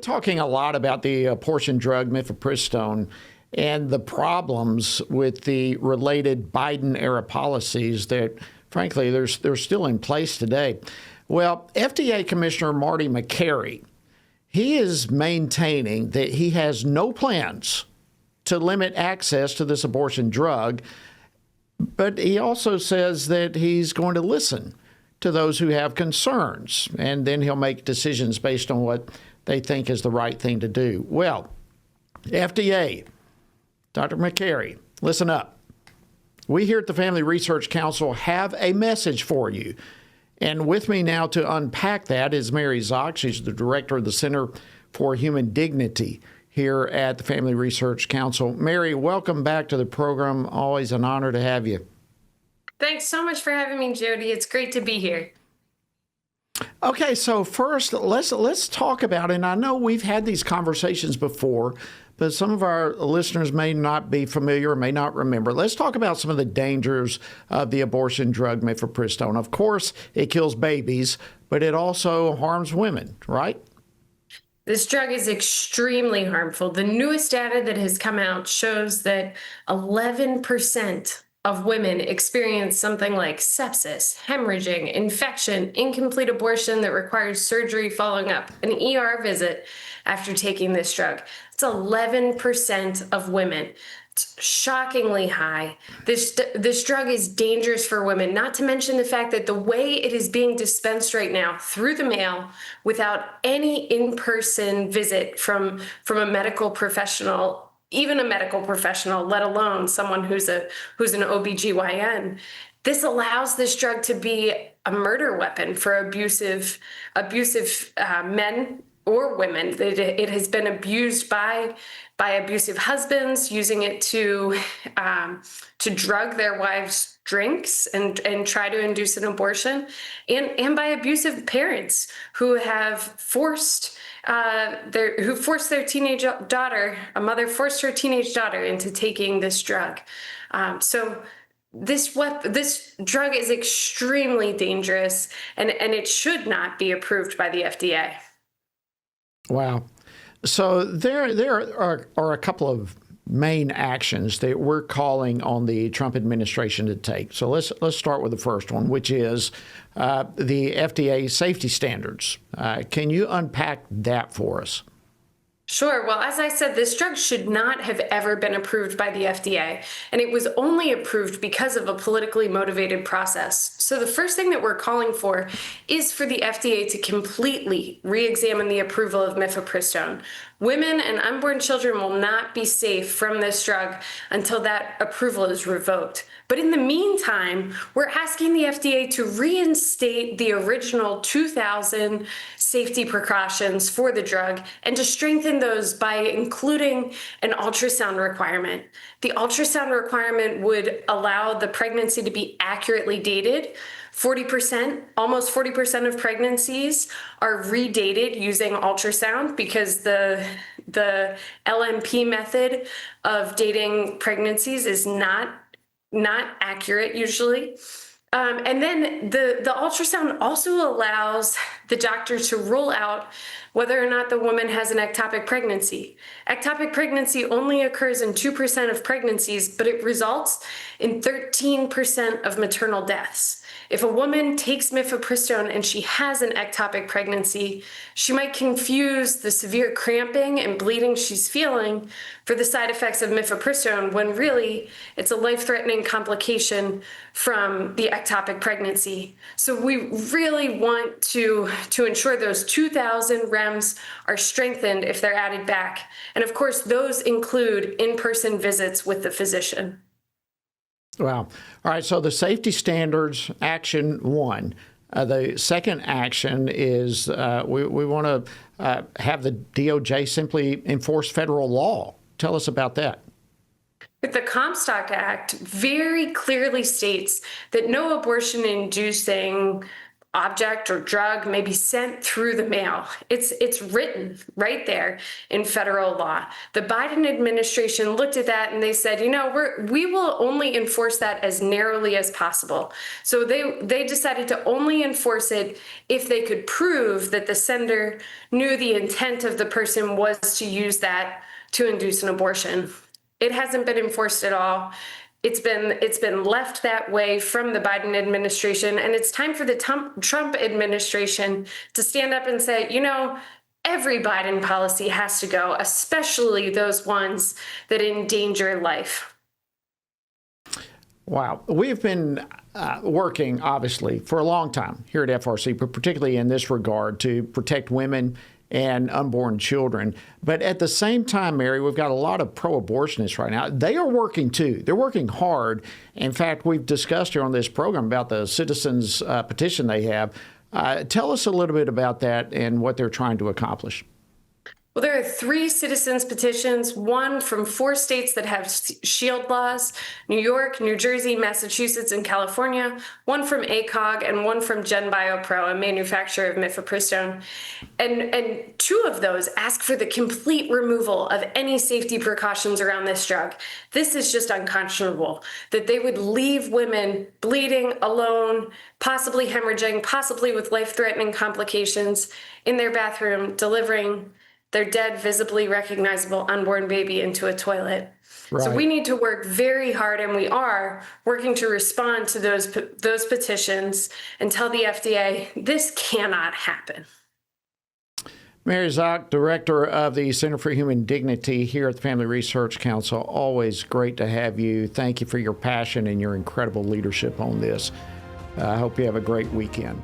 talking a lot about the abortion drug mifepristone and the problems with the related Biden-era policies that, frankly, they're still in place today. Well, FDA Commissioner Marty Makary, he is maintaining that he has no plans to limit access to this abortion drug, but he also says that he's going to listen to those who have concerns, and then he'll make decisions based on what they think is the right thing to do. Well, FDA, Dr. Makary, listen up. We here at the Family Research Council have a message for you. And with me now to unpack that is Mary Szoch. She's the director of the Center for Human Dignity here at the Family Research Council. Mary, welcome back to the program. Always an honor to have you. Thanks so much for having me, Jody. It's great to be here. Okay, so first, let's talk about, and I know we've had these conversations before, but some of our listeners may not be familiar or may not remember. Let's talk about some of the dangers of the abortion drug mifepristone. Of course, it kills babies, but it also harms women, right? This drug is extremely harmful. The newest data that has come out shows that 11% of women experience something like sepsis, hemorrhaging, infection, incomplete abortion that requires surgery following up an ER visit after taking this drug. It's 11% of women. It's shockingly high. This drug is dangerous for women, not to mention the fact that the way it is being dispensed right now through the mail without any in-person visit from a medical professional, even a medical professional, let alone someone who's an OBGYN. This allows this drug to be a murder weapon for abusive men or women. It has been abused by abusive husbands, using it to drug their wives' drinks and try to induce an abortion, and by abusive parents who have forced their teenage daughter, a mother forced her teenage daughter into taking this drug. So this drug is extremely dangerous, and it should not be approved by the FDA. Wow. So there are a couple of main actions that we're calling on the Trump administration to take. So let's start with the first one, which is the FDA safety standards. Can you unpack that for us? Sure. Well, as I said, this drug should not have ever been approved by the FDA, and it was only approved because of a politically motivated process. So the first thing that we're calling for is for the FDA to completely re-examine the approval of mifepristone. Women and unborn children will not be safe from this drug until that approval is revoked. But in the meantime, we're asking the FDA to reinstate the original 2000 safety precautions for the drug and to strengthen those by including an ultrasound requirement. The ultrasound requirement would allow the pregnancy to be accurately dated. 40%, almost 40% of pregnancies are redated using ultrasound because the LMP method of dating pregnancies is not accurate usually. And then the ultrasound also allows the doctor to rule out whether or not the woman has an ectopic pregnancy. Ectopic pregnancy only occurs in 2% of pregnancies, but it results in 13% of maternal deaths. If a woman takes mifepristone and she has an ectopic pregnancy, she might confuse the severe cramping and bleeding she's feeling for the side effects of mifepristone, when really it's a life-threatening complication from the ectopic pregnancy. So we really want to ensure those 2,000 REMS are strengthened if they're added back. And of course, those include in-person visits with the physician. Wow. All right. So the safety standards, action one. The second action is we want to have the DOJ simply enforce federal law. Tell us about that. The Comstock Act very clearly states that no abortion-inducing object or drug may be sent through the mail. It's written right there in federal law. The Biden administration looked at that and they said, we will only enforce that as narrowly as possible. So they decided to only enforce it if they could prove that the sender knew the intent of the person was to use that to induce an abortion. It hasn't been enforced at all. It's been left that way from the Biden administration, and it's time for the Trump administration to stand up and say, every Biden policy has to go, especially those ones that endanger life. Wow. We've been working, obviously, for a long time here at FRC, but particularly in this regard to protect women and unborn children. But at the same time, Mary, we've got a lot of pro-abortionists right now. They are working too. They're working hard. In fact, we've discussed here on this program about the citizens petition they have. Tell us a little bit about that and what they're trying to accomplish. Well, there are 3 citizens petitions, one from 4 states that have shield laws, New York, New Jersey, Massachusetts, and California, one from ACOG, and one from GenBioPro, a manufacturer of mifepristone. And 2 of those ask for the complete removal of any safety precautions around this drug. This is just unconscionable, that they would leave women bleeding, alone, possibly hemorrhaging, possibly with life-threatening complications in their bathroom, delivering their dead, visibly recognizable unborn baby into a toilet. Right. So we need to work very hard, and we are working to respond to those petitions and tell the FDA this cannot happen. Mary Szoch, Director of the Center for Human Dignity here at the Family Research Council. Always great to have you. Thank you for your passion and your incredible leadership on this. I hope you have a great weekend.